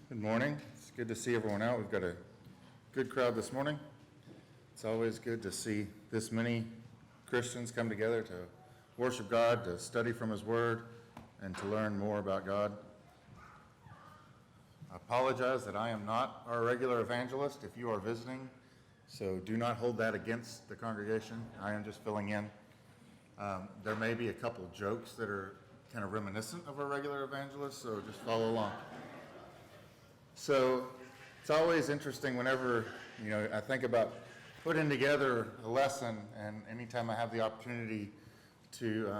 Good morning. It's good to see everyone out. We've got a good crowd this morning. It's always good to see this many Christians come together to worship God, to study from His Word, and to learn more about God. I apologize that I am not our regular evangelist if you are visiting, so do not hold that against the congregation. I am just filling in. There may be a couple jokes that are kind of reminiscent of our regular evangelist, so just follow along. So it's always interesting whenever, I think about putting together a lesson, and anytime I have the opportunity to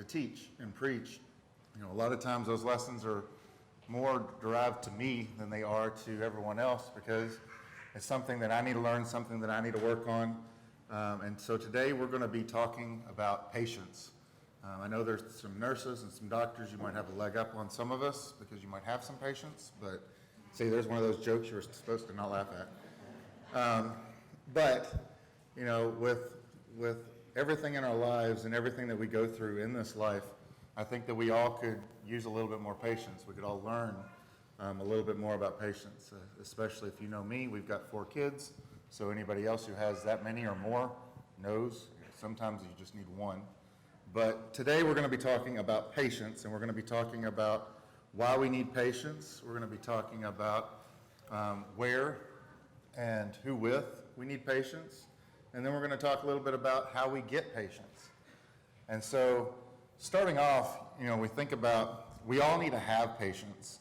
teach and preach, a lot of times those lessons are more derived to me than they are to everyone else, because it's something that I need to learn, something that I need to work on. And so today we're going to be talking about patience. I know there's some nurses and some doctors, you might have a leg up on some of us because you might have some patience, but see, there's one of those jokes you were supposed to not laugh at. But with everything in our lives and everything that we go through in this life, I think that we all could use a little bit more patience. We could all learn a little bit more about patience, especially if you know me. We've got 4 kids, so anybody else who has that many or more knows sometimes you just need one. But today we're going to be talking about patience, and we're going to be talking about why we need patience. We're going to be talking about where and who with we need patience. And then we're going to talk a little bit about how we get patience. And so starting off, we think about, we all need to have patience.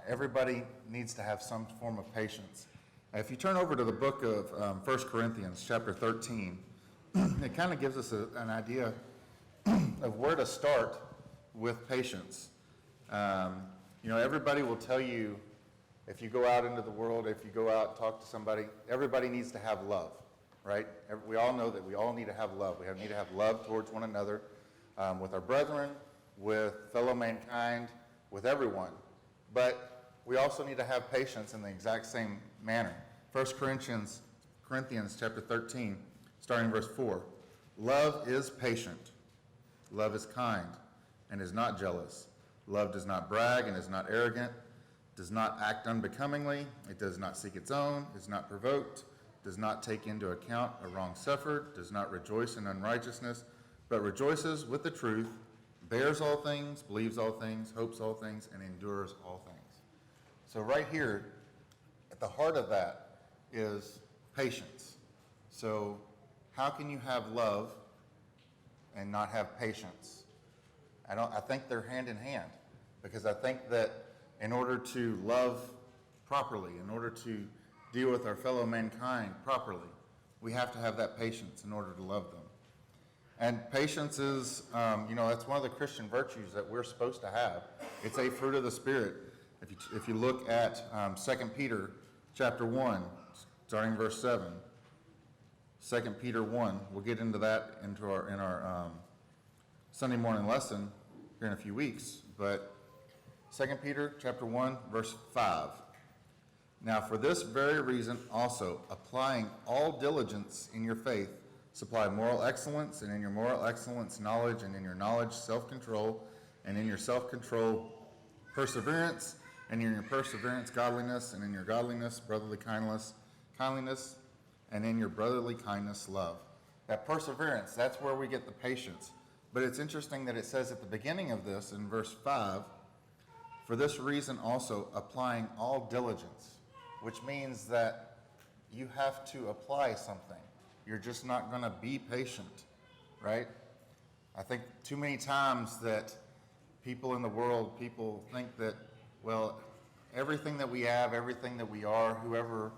Everybody needs to have some form of patience. If you turn over to the book of 1 Corinthians chapter 13, it kind of gives us an idea of where to start with patience. Everybody will tell you, if you go out into the world, if you go out and talk to somebody, everybody needs to have love, right? We all know that we all need to have love. We need to have love towards one another, with our brethren, with fellow mankind, with everyone. But we also need to have patience in the exact same manner. 1 Corinthians chapter 13, starting verse 4. Love is patient. Love is kind and is not jealous. Love does not brag and is not arrogant, does not act unbecomingly, it does not seek its own, is not provoked, does not take into account a wrong suffered, does not rejoice in unrighteousness, but rejoices with the truth, bears all things, believes all things, hopes all things, and endures all things. So right here, at the heart of that is patience. So how can you have love and not have patience? I think they're hand in hand, because I think that in order to love properly, in order to deal with our fellow mankind properly, we have to have that patience in order to love them. And patience is, that's one of the Christian virtues that we're supposed to have. It's a fruit of the Spirit. If you look at 2 Peter chapter 1, starting verse 7, 2 Peter 1, we'll get into that in our Sunday morning lesson here in a few weeks, but 2 Peter chapter 1, verse 5. Now for this very reason also, applying all diligence in your faith, supply moral excellence, and in your moral excellence knowledge, and in your knowledge self-control, and in your self-control perseverance, and in your perseverance godliness, and in your godliness brotherly kindness, and in your brotherly kindness love. That perseverance, that's where we get the patience. But it's interesting that it says at the beginning of this, in verse 5, for this reason also, applying all diligence, which means that you have to apply something. You're just not going to be patient, right? I think too many times that people in the world, people think that, well, everything that we have, everything that we are, whoever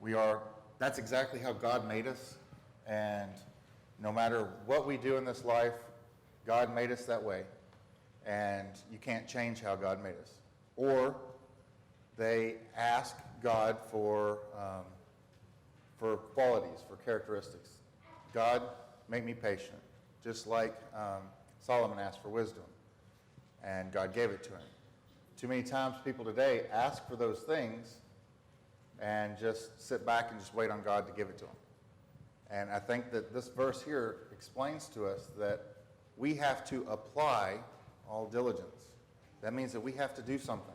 we are, that's exactly how God made us. And no matter what we do in this life, God made us that way, and you can't change how God made us. Or they ask God for qualities, for characteristics. God, make me patient, just like Solomon asked for wisdom, and God gave it to him. Too many times people today ask for those things and just sit back and just wait on God to give it to them. And I think that this verse here explains to us that we have to apply all diligence. That means that we have to do something.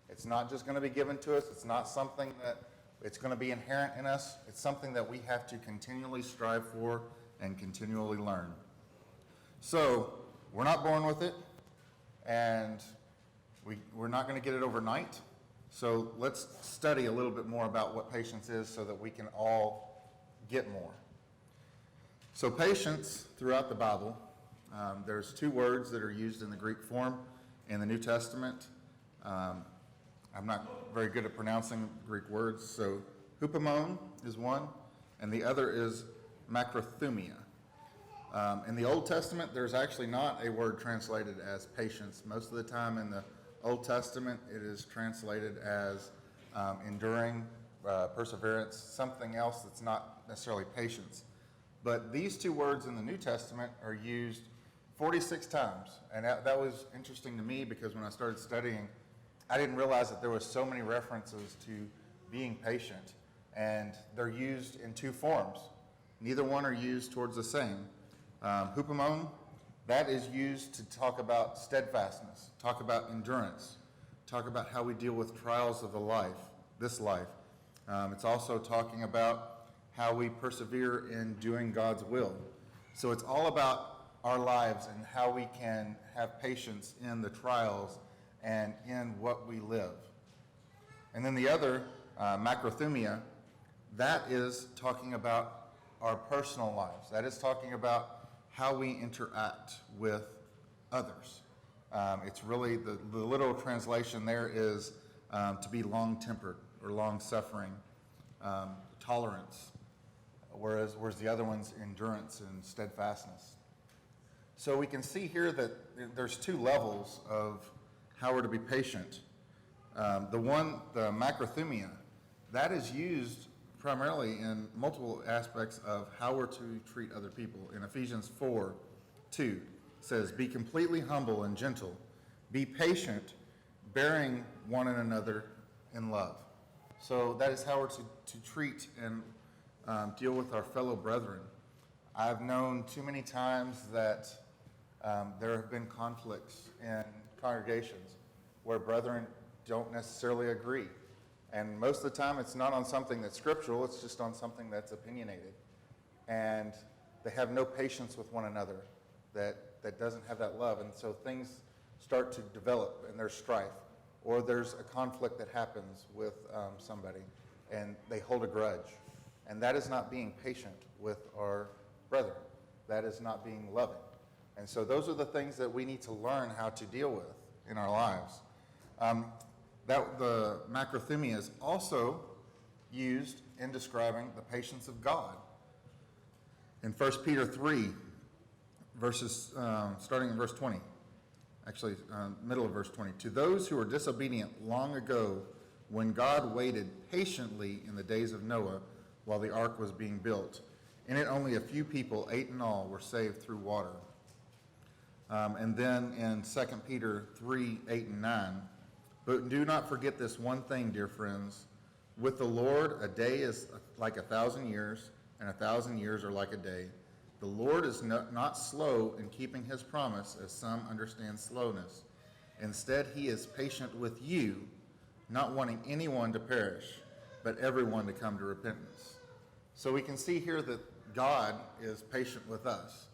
It's not just going to be given to us. It's not something that it's going to be inherent in us. It's something that we have to continually strive for and continually learn. So we're not born with it, and we're not going to get it overnight. So let's study a little bit more about what patience is so that we can all get more. So patience, throughout the Bible, there's two words that are used in the Greek form in the New Testament. I'm not very good at pronouncing Greek words, so hupomone is one, and the other is macrothumia. In the Old Testament, there's actually not a word translated as patience. Most of the time in the Old Testament, it is translated as enduring, perseverance, something else that's not necessarily patience. But these two words in the New Testament are used 46 times, and that was interesting to me because when I started studying, I didn't realize that there was so many references to being patient, and they're used in two forms. Neither one are used towards the same. Hupomone, that is used to talk about steadfastness, talk about endurance, talk about how we deal with trials of this life. It's also talking about how we persevere in doing God's will. So it's all about our lives and how we can have patience in the trials and in what we live. And then the other, macrothumia, that is talking about our personal lives. That is talking about how we interact with others. It's really, the literal translation there is to be long-tempered or long-suffering, tolerance, whereas the other one's endurance and steadfastness. So we can see here that there's two levels of how we're to be patient. The macrothumia, that is used primarily in multiple aspects of how we're to treat other people. In Ephesians 4:2 says, "Be completely humble and gentle. Be patient, bearing one another in love." So that is how we're to treat and deal with our fellow brethren. I've known too many times that there have been conflicts in congregations where brethren don't necessarily agree. And most of the time it's not on something that's scriptural, it's just on something that's opinionated. And they have no patience with one another, that doesn't have that love. And so things start to develop and there's strife. Or there's a conflict that happens with somebody and they hold a grudge. And that is not being patient with our brethren. That is not being loving. And so those are the things that we need to learn how to deal with in our lives. The macrothumia is also used in describing the patience of God. In 1 Peter 3, starting in verse 20, actually middle of verse 20, "To those who were disobedient long ago, when God waited patiently in the days of Noah while the ark was being built. In it only a few people, 8 in all, were saved through water." And then in 2 Peter 3:8 and 9, "But do not forget this one thing, dear friends. With the Lord, a day is like 1,000 years, and 1,000 years are like a day. The Lord is not slow in keeping his promise, as some understand slowness. Instead, he is patient with you, not wanting anyone to perish, but everyone to come to repentance." So we can see here that God is patient with us.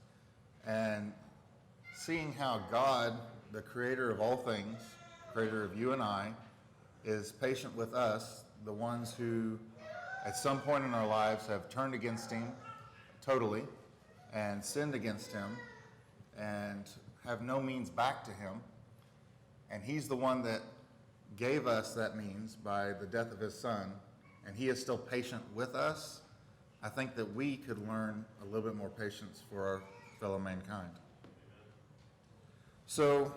And seeing how God, the creator of all things, creator of you and I, is patient with us, the ones who at some point in our lives have turned against him totally and sinned against him and have no means back to him. And he's the one that gave us that means by the death of his son, and he is still patient with us. I think that we could learn a little bit more patience for our fellow mankind. So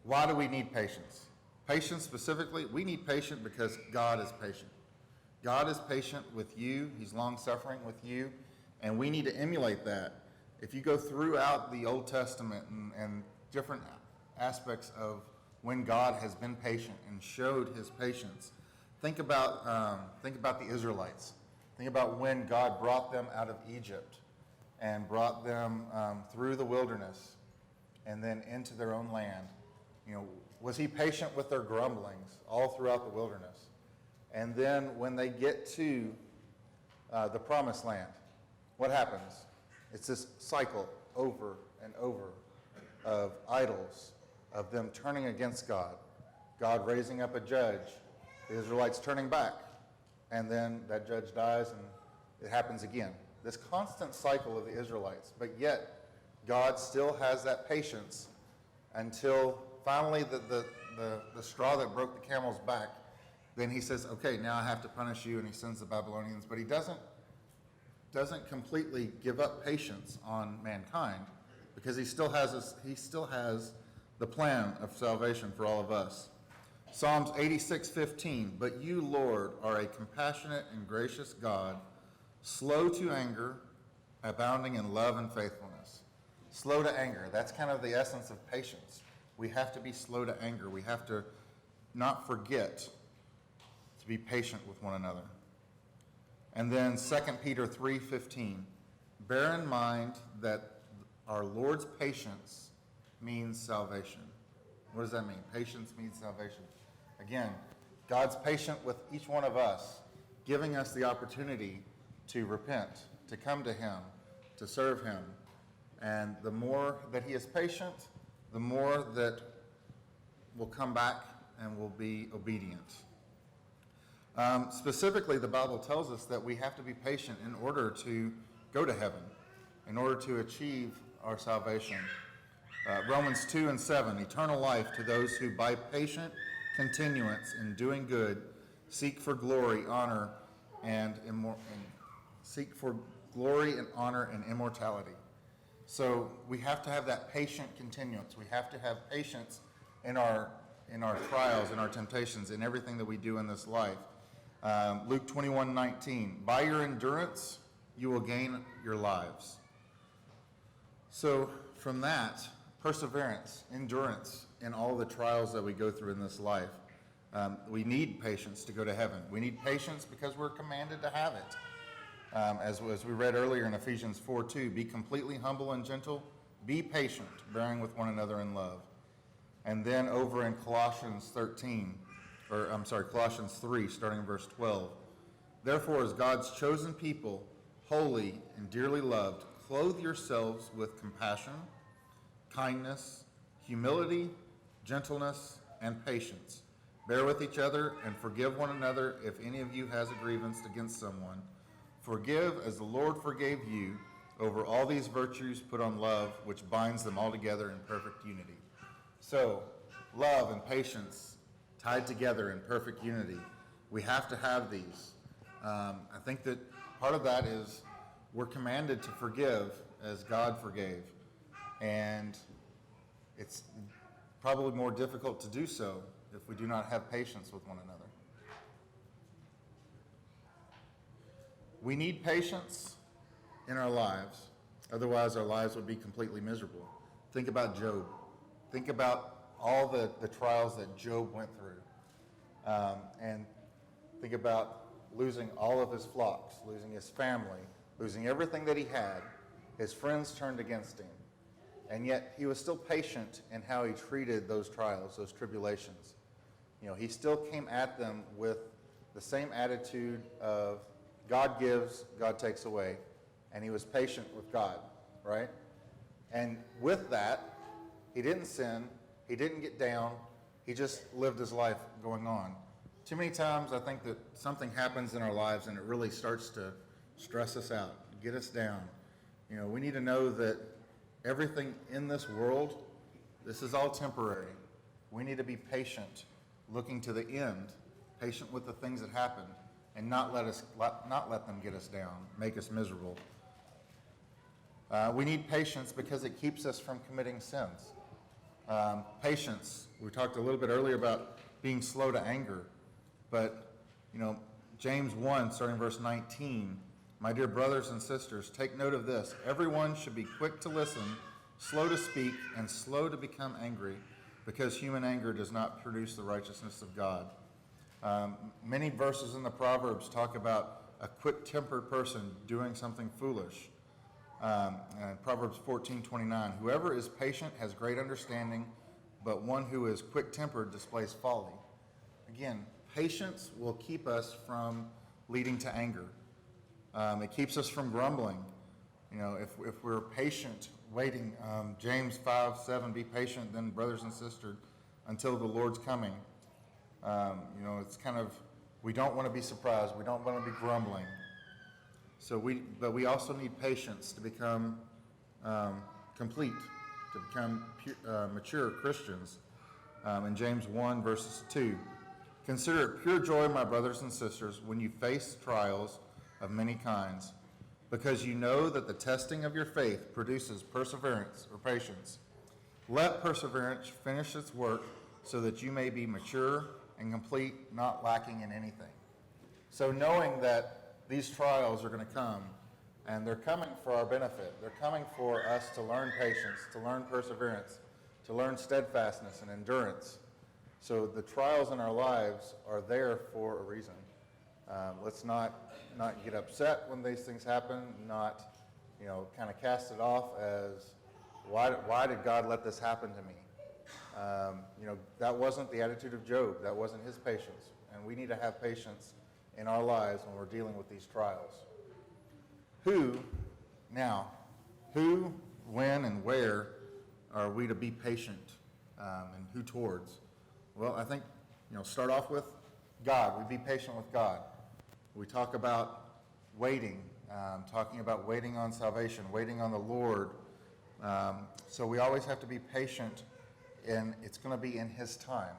why do we need patience? Patience specifically, we need patience because God is patient. God is patient with you. He's long-suffering with you, and we need to emulate that. If you go throughout the Old Testament and different aspects of when God has been patient and showed his patience, think about the Israelites. Think about when God brought them out of Egypt and brought them through the wilderness and then into their own land. You know, Was he patient with their grumblings all throughout the wilderness? And then when they get to the promised land, what happens? It's this cycle over and over of idols, of them turning against God, God raising up a judge, the Israelites turning back, and then that judge dies and it happens again. This constant cycle of the Israelites, but yet God still has that patience until finally the straw that broke the camel's back, then he says, okay, now I have to punish you, and he sends the Babylonians, but he doesn't completely give up patience on mankind, because he still has the plan of salvation for all of us. Psalms 86:15, but you, Lord, are a compassionate and gracious God, slow to anger, abounding in love and faithfulness. Slow to anger, that's kind of the essence of patience. We have to be slow to anger. We have to not forget to be patient with one another. And then 2 Peter 3:15, bear in mind that our Lord's patience means salvation. What does that mean? Patience means salvation. Again, God's patient with each one of us, giving us the opportunity to repent, to come to him, to serve him. And the more that he is patient, the more that we'll come back and will be obedient. Specifically, the Bible tells us that we have to be patient in order to go to heaven, in order to achieve our salvation. Romans 2:7, eternal life to those who by patient continuance in doing good seek for glory, honor, and immortality. So we have to have that patient continuance. We have to have patience in our trials, in our temptations, in everything that we do in this life. Luke 21:19, by your endurance you will gain your lives. So from that, perseverance, endurance in all the trials that we go through in this life, we need patience to go to heaven. We need patience because we're commanded to have it. As we read earlier in Ephesians 4:2, be completely humble and gentle, be patient, bearing with one another in love. And then over in Colossians 3, starting in verse 12, therefore as God's chosen people, holy and dearly loved, clothe yourselves with compassion, kindness, humility, gentleness, and patience. Bear with each other and forgive one another if any of you has a grievance against someone. Forgive as the Lord forgave you. Over all these virtues put on love, which binds them all together in perfect unity. So, love and patience tied together in perfect unity. We have to have these. I think that part of that is we're commanded to forgive as God forgave. And it's probably more difficult to do so if we do not have patience with one another. We need patience in our lives, otherwise our lives would be completely miserable. Think about Job. Think about all the trials that Job went through. And think about losing all of his flocks, losing his family, losing everything that he had. His friends turned against him. And yet he was still patient in how he treated those trials, those tribulations. You know, he still came at them with the same attitude of God gives, God takes away. And he was patient with God, right? And with that, he didn't sin, he didn't get down, he just lived his life going on. Too many times I think that something happens in our lives and it really starts to stress us out, get us down. You know, we need to know that everything in this world, this is all temporary. We need to be patient, looking to the end, patient with the things that happen, and not let them get us down, make us miserable. We need patience because it keeps us from committing sins. Patience, we talked a little bit earlier about being slow to anger, but you know, James 1, starting verse 19, my dear brothers and sisters, take note of this. Everyone should be quick to listen, slow to speak, and slow to become angry, because human anger does not produce the righteousness of God. Many verses in the Proverbs talk about a quick-tempered person doing something foolish. Proverbs 14:29, whoever is patient has great understanding, but one who is quick-tempered displays folly. Again, patience will keep us from leading to anger. It keeps us from grumbling. You know, if we're patient, waiting, James 5:7, be patient then, brothers and sisters, until the Lord's coming. You know, it's kind of, we don't want to be surprised. We don't want to be grumbling. But we also need patience to become complete, to become mature Christians. In James 1, verses 2, consider it pure joy, my brothers and sisters, when you face trials of many kinds, because you know that the testing of your faith produces perseverance or patience. Let perseverance finish its work so that you may be mature and complete, not lacking in anything. So knowing that these trials are going to come, and they're coming for our benefit. They're coming for us to learn patience, to learn perseverance, to learn steadfastness and endurance. So the trials in our lives are there for a reason. Let's not get upset when these things happen, not, you know, kind of cast it off as, why did God let this happen to me? You know, that wasn't the attitude of Job. That wasn't his patience. And we need to have patience in our lives when we're dealing with these trials. Who, when, and where are we to be patient, and who towards? Well, I think, you know, start off with God. We be patient with God. We talk about waiting, talking about waiting on salvation, waiting on the Lord. So we always have to be patient, and it's going to be in His time.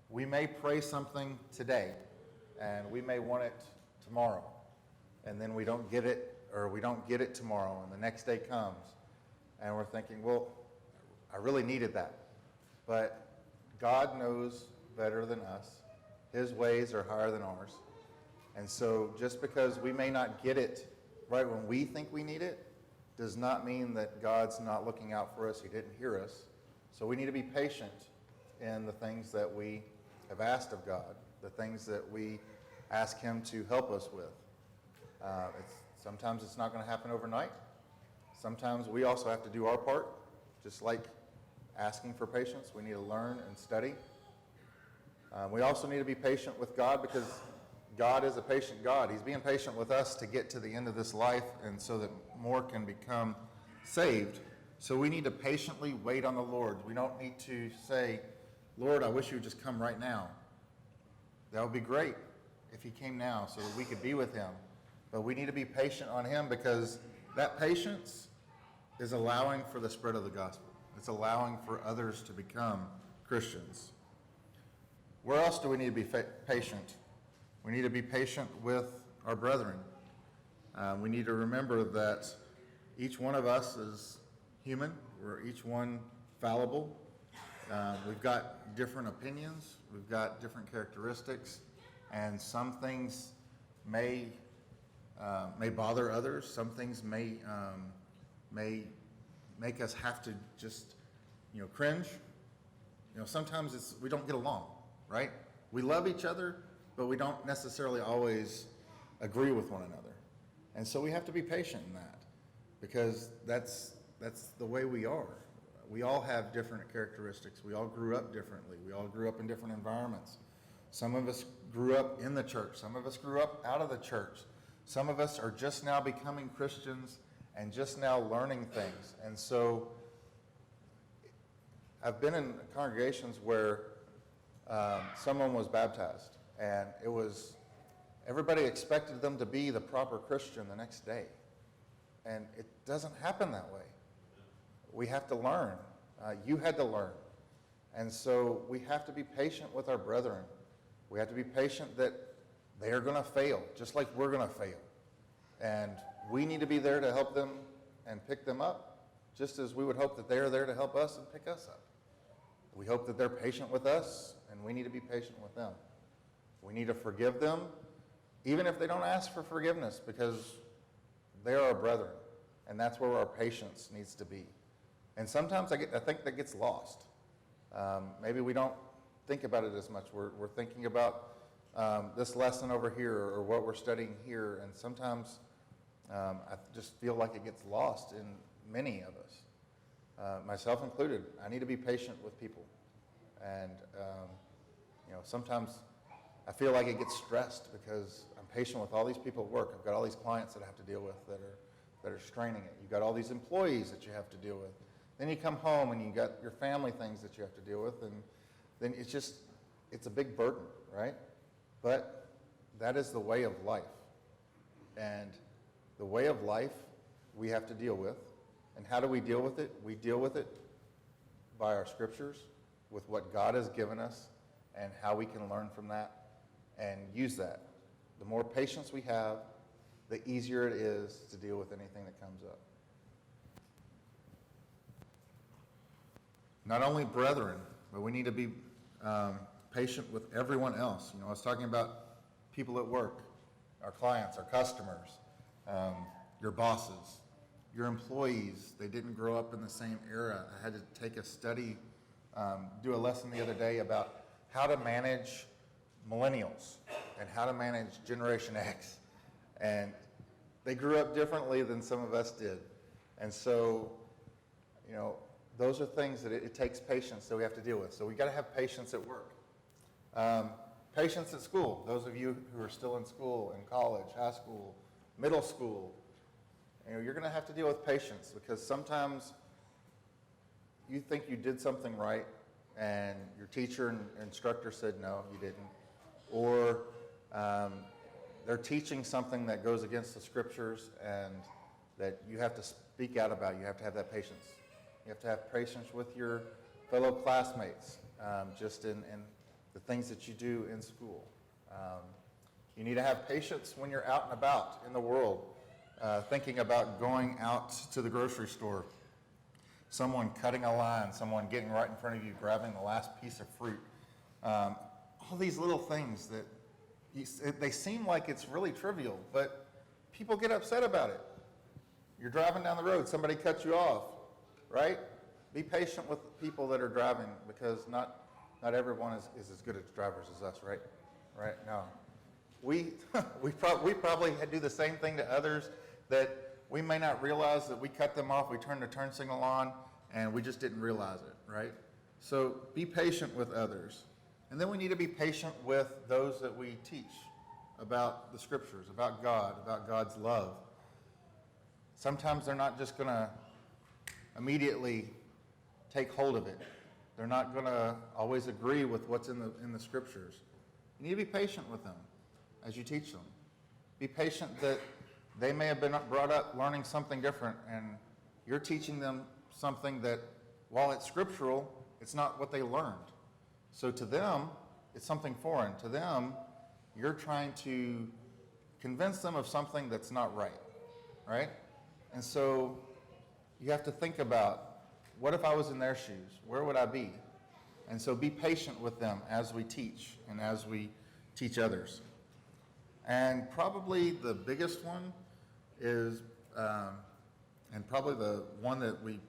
We may pray something today, and we may want it tomorrow, and then we don't get it, or we don't get it tomorrow, and the next day comes, and we're thinking, well, I really needed that. But God knows better than us. His ways are higher than ours. And so just because we may not get it right when we think we need it, does not mean that God's not looking out for us. He didn't hear us. So we need to be patient in the things that we have asked of God, the things that we ask Him to help us with. Sometimes it's not going to happen overnight. Sometimes we also have to do our part, just like asking for patience. We need to learn and study. We also need to be patient with God, because God is a patient God. He's being patient with us to get to the end of this life, and so that more can become saved. So we need to patiently wait on the Lord. We don't need to say, Lord, I wish you would just come right now. That would be great if He came now so that we could be with Him. But we need to be patient on Him, because that patience is allowing for the spread of the gospel. It's allowing for others to become Christians. Where else do we need to be patient? We need to be patient with our brethren. We need to remember that each one of us is human. We're each one fallible. We've got different opinions. We've got different characteristics. And some things may bother others. Some things may make us have to just, cringe. Sometimes we don't get along, right? We love each other, but we don't necessarily always agree with one another. And so we have to be patient in that, because that's the way we are. We all have different characteristics. We all grew up differently. We all grew up in different environments. Some of us grew up in the church. Some of us grew up out of the church. Some of us are just now becoming Christians and just now learning things. And so I've been in congregations where someone was baptized, and everybody expected them to be the proper Christian the next day. And it doesn't happen that way. We have to learn. You had to learn. And so we have to be patient with our brethren. We have to be patient that they are going to fail, just like we're going to fail. And we need to be there to help them and pick them up, just as we would hope that they are there to help us and pick us up. We hope that they're patient with us, and we need to be patient with them. We need to forgive them, even if they don't ask for forgiveness, because they are our brethren, and that's where our patience needs to be. And sometimes I think that gets lost. Maybe we don't think about it as much. We're thinking about this lesson over here, or what we're studying here, and sometimes I just feel like it gets lost in many of us. myself included. I need to be patient with people. And, sometimes I feel like it gets stressed because I'm patient with all these people at work. I've got all these clients that I have to deal with that are straining it. You've got all these employees that you have to deal with. Then you come home and you got your family things that you have to deal with, and then it's a big burden, right? But that is the way of life. And the way of life we have to deal with. And how do we deal with it? We deal with it by our scriptures, with what God has given us, and how we can learn from that and use that. The more patience we have, the easier it is to deal with anything that comes up. Not only brethren, but we need to be patient with everyone else. I was talking about people at work, our clients, our customers, your bosses, your employees. They didn't grow up in the same era. I had to take a study, do a lesson the other day about how to manage millennials and how to manage Generation X. And they grew up differently than some of us did. And so, those are things that it takes patience that we have to deal with. So we got to have patience at work. Patience at school. Those of you who are still in school, in college, high school, middle school, you're going to have to deal with patience, because sometimes you think you did something right and your teacher and instructor said, no, you didn't. Or they're teaching something that goes against the scriptures and that you have to speak out about. You have to have that patience. You have to have patience with your fellow classmates, just in the things that you do in school. You need to have patience when you're out and about in the world, thinking about going out to the grocery store, someone cutting a line, someone getting right in front of you, grabbing the last piece of fruit. All these little things that they seem like it's really trivial, but people get upset about it. You're driving down the road, somebody cuts you off, right? Be patient with people that are driving, because not everyone is as good as drivers as us, right? Right? No. We probably do the same thing to others, that we may not realize that we cut them off, we turned the turn signal on, and we just didn't realize it, right? So be patient with others. And then we need to be patient with those that we teach about the scriptures, about God, about God's love. Sometimes they're not just going to immediately take hold of it. They're not going to always agree with what's in the scriptures. You need to be patient with them as you teach them. Be patient that they may have been brought up learning something different, and you're teaching them something that, while it's scriptural, it's not what they learned. So to them, it's something foreign. To them, you're trying to convince them of something that's not right, right? And so you have to think about, what if I was in their shoes? Where would I be? And so be patient with them as we teach and as we teach others. And probably the biggest one is, and probably the one that we,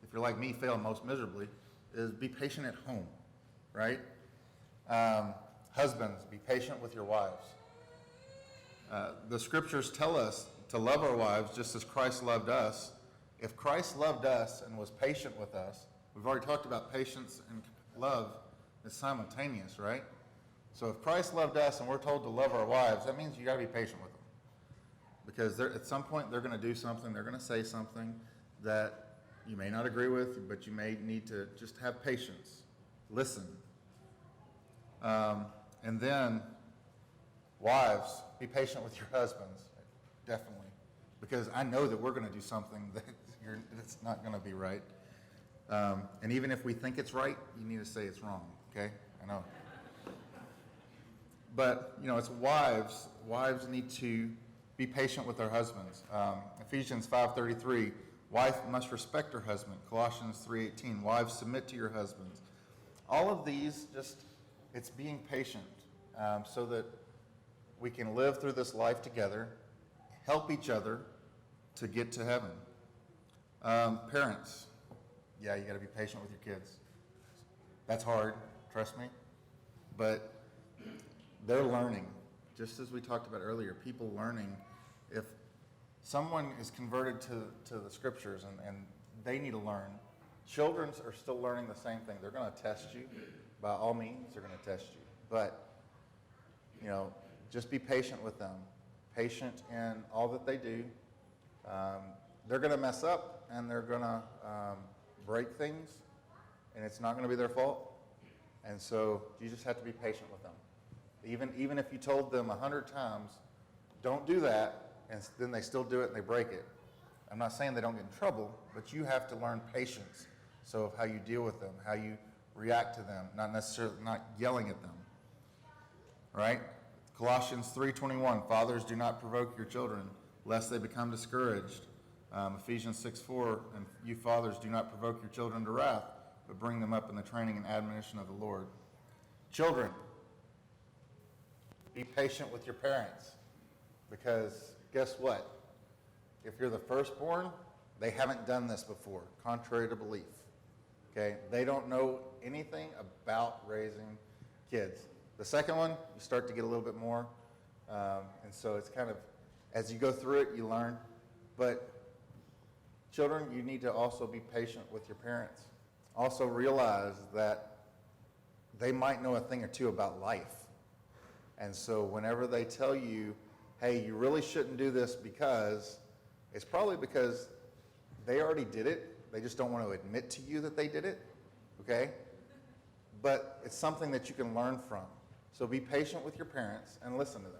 if you're like me, fail most miserably, is be patient at home, right? Husbands, be patient with your wives. The scriptures tell us to love our wives just as Christ loved us. If Christ loved us and was patient with us, we've already talked about patience and love is simultaneous, right? So if Christ loved us and we're told to love our wives, that means you got to be patient with them. Because at some point they're going to do something, they're going to say something that you may not agree with, but you may need to just have patience. Listen. And then, wives, be patient with your husbands, definitely. Because I know that we're going to do something that's not going to be right. And even if we think it's right, you need to say it's wrong, okay? I know. But, it's wives. Wives need to be patient with their husbands. Ephesians 5:33, wife must respect her husband. Colossians 3:18, wives submit to your husbands. All of these, it's being patient so that we can live through this life together, help each other to get to heaven. Parents, you got to be patient with your kids. That's hard, trust me. But they're learning, just as we talked about earlier, people learning. If someone is converted to the scriptures and they need to learn, Children are still learning the same thing. They're going to test you. By all means, they're going to test you. But, just be patient with them. Patient in all that they do. They're going to mess up, and they're going to break things, and it's not going to be their fault. And so you just have to be patient with them. Even if you told them 100 times, don't do that, and then they still do it and they break it. I'm not saying they don't get in trouble, but you have to learn patience. So of how you deal with them, how you react to them, not yelling at them. Right? Colossians 3:21, fathers, do not provoke your children, lest they become discouraged. Ephesians 6:4, and you fathers, do not provoke your children to wrath, but bring them up in the training and admonition of the Lord. Children, be patient with your parents, because guess what? If you're the firstborn, they haven't done this before, contrary to belief. Okay? They don't know anything about raising kids. The second one, you start to get a little bit more, and so it's kind of, as you go through it, you learn. But children, you need to also be patient with your parents. Also realize that they might know a thing or two about life. And so whenever they tell you, hey, you really shouldn't do this because, it's probably because they already did it. They just don't want to admit to you that they did it, okay? But it's something that you can learn from. So be patient with your parents and listen to them.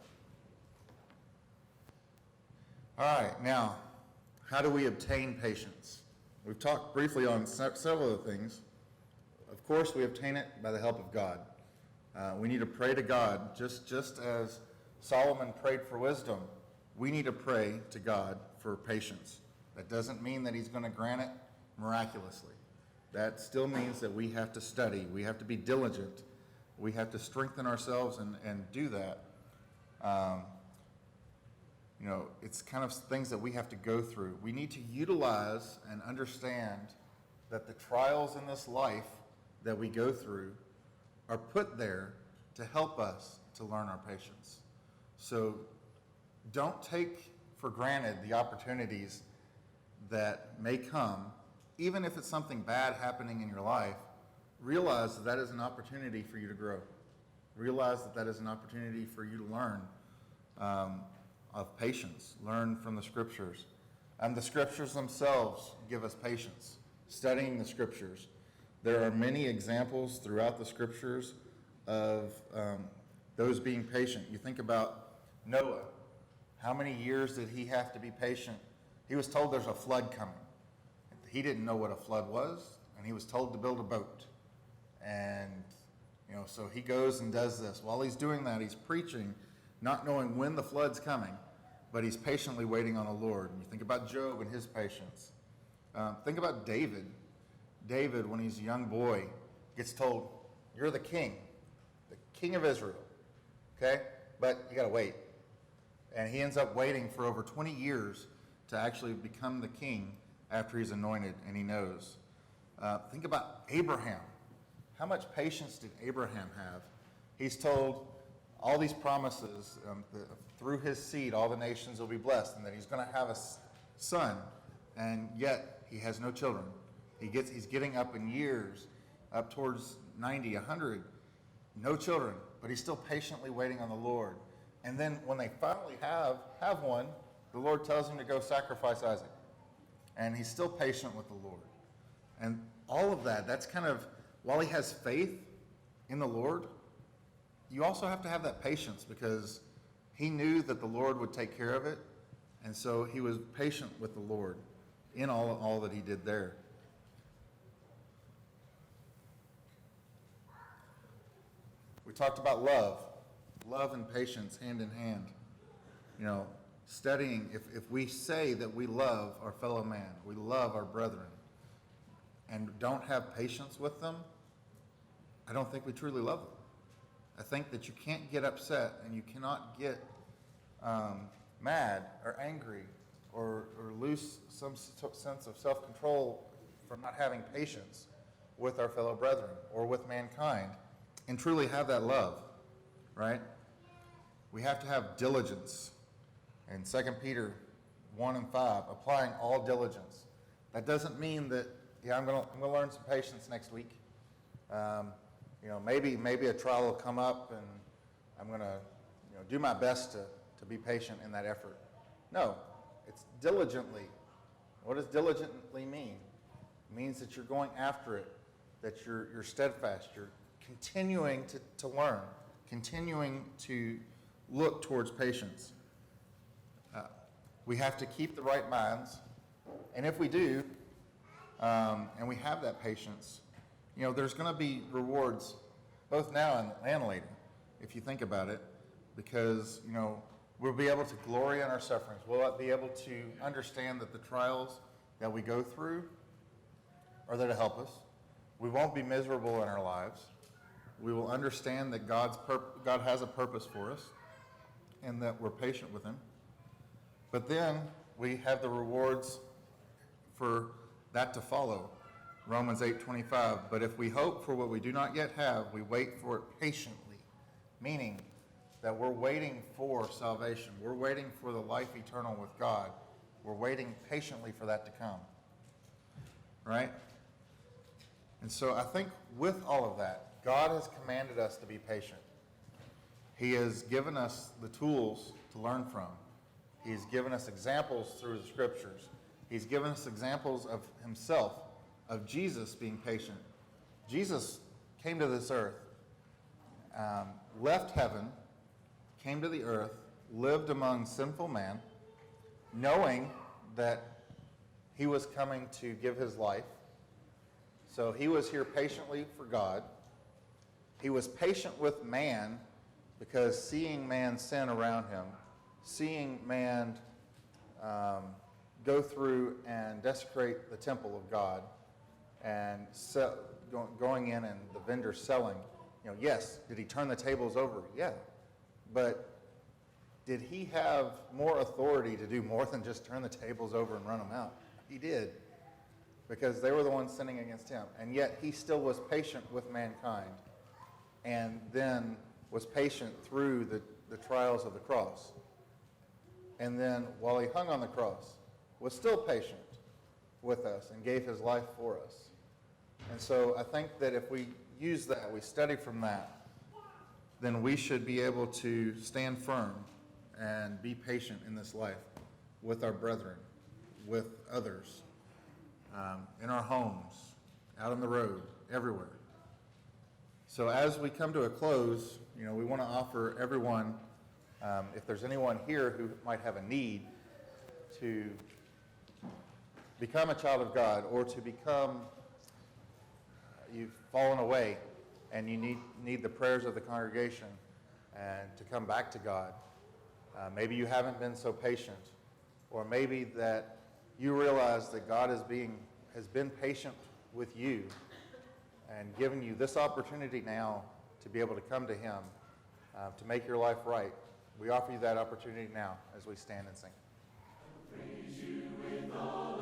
All right, now, how do we obtain patience? We've talked briefly on several of the things. Of course, we obtain it by the help of God. We need to pray to God, just as Solomon prayed for wisdom. We need to pray to God for patience. That doesn't mean that he's going to grant it miraculously. That still means that we have to study. We have to be diligent. We have to strengthen ourselves and do that. It's kind of things that we have to go through. We need to utilize and understand that the trials in this life that we go through are put there to help us to learn our patience. So don't take for granted the opportunities that may come, even if it's something bad happening in your life. Realize that that is an opportunity for you to grow. Realize that that is an opportunity for you to learn of patience. Learn from the scriptures. The scriptures themselves give us patience. Studying the scriptures. There are many examples throughout the scriptures of those being patient. You think about Noah. How many years did he have to be patient? He was told there's a flood coming. He didn't know what a flood was, and he was told to build a boat. And, so he goes and does this. While he's doing that, he's preaching, not knowing when the flood's coming, but he's patiently waiting on the Lord. And you think about Job and his patience. Think about David. David, when he's a young boy, gets told, you're the king of Israel, okay? But you got to wait. And he ends up waiting for over 20 years to actually become the king after he's anointed and he knows. Think about Abraham. How much patience did Abraham have? He's told all these promises, through his seed, all the nations will be blessed, and that he's going to have a son, and yet he has no children. He's getting up in years, up towards 90, 100, no children, but he's still patiently waiting on the Lord. And then when they finally have one, the Lord tells him to go sacrifice Isaac. And he's still patient with the Lord. And all of that's kind of, while he has faith in the Lord, you also have to have that patience because he knew that the Lord would take care of it. And so he was patient with the Lord in all that he did there. We talked about love and patience hand in hand. Studying, if we say that we love our fellow man, we love our brethren, and don't have patience with them, I don't think we truly love them. I think that you can't get upset and you cannot get mad or angry or lose some sense of self-control from not having patience with our fellow brethren or with mankind and truly have that love, right? We have to have diligence. In 2 Peter 1 and 5, applying all diligence. That doesn't mean that yeah, I'm gonna learn some patience next week. Maybe a trial will come up, and I'm gonna do my best to be patient in that effort. No, it's diligently. What does diligently mean? It means that you're going after it, that you're steadfast, you're continuing to learn, continuing to look towards patience. We have to keep the right minds, and if we do, and we have that patience, there's going to be rewards both now and later, if you think about it, because, we'll be able to glory in our sufferings. We'll be able to understand that the trials that we go through are there to help us. We won't be miserable in our lives. We will understand that God has a purpose for us and that we're patient with him. But then we have the rewards for that to follow. Romans 8:25, but if we hope for what we do not yet have, we wait for it patiently, meaning that we're waiting for salvation. We're waiting for the life eternal with God. We're waiting patiently for that to come, right? And so I think with all of that, God has commanded us to be patient. He has given us the tools to learn from. He's given us examples through the scriptures. He's given us examples of himself, of Jesus being patient. Jesus came to this earth, left heaven, came to the earth, lived among sinful man, knowing that he was coming to give his life. So he was here patiently for God. He was patient with man because seeing man sin around him, seeing man go through and desecrate the temple of God, and going in and the vendor selling, yes, did he turn the tables over? Yeah. But did he have more authority to do more than just turn the tables over and run them out? He did, because they were the ones sinning against him. And yet he still was patient with mankind, and then was patient through the trials of the cross. And then while he hung on the cross, was still patient with us and gave his life for us. And so I think that if we use that, we study from that, then we should be able to stand firm and be patient in this life with our brethren, with others, in our homes, out on the road, everywhere. So as we come to a close, we want to offer everyone, if there's anyone here who might have a need to become a child of God, or to become, you've fallen away and you need the prayers of the congregation and to come back to God. Maybe you haven't been so patient, or maybe that you realize that God has been patient with you and given you this opportunity now to be able to come to him, to make your life right. We offer you that opportunity now as we stand and sing. Praise you with all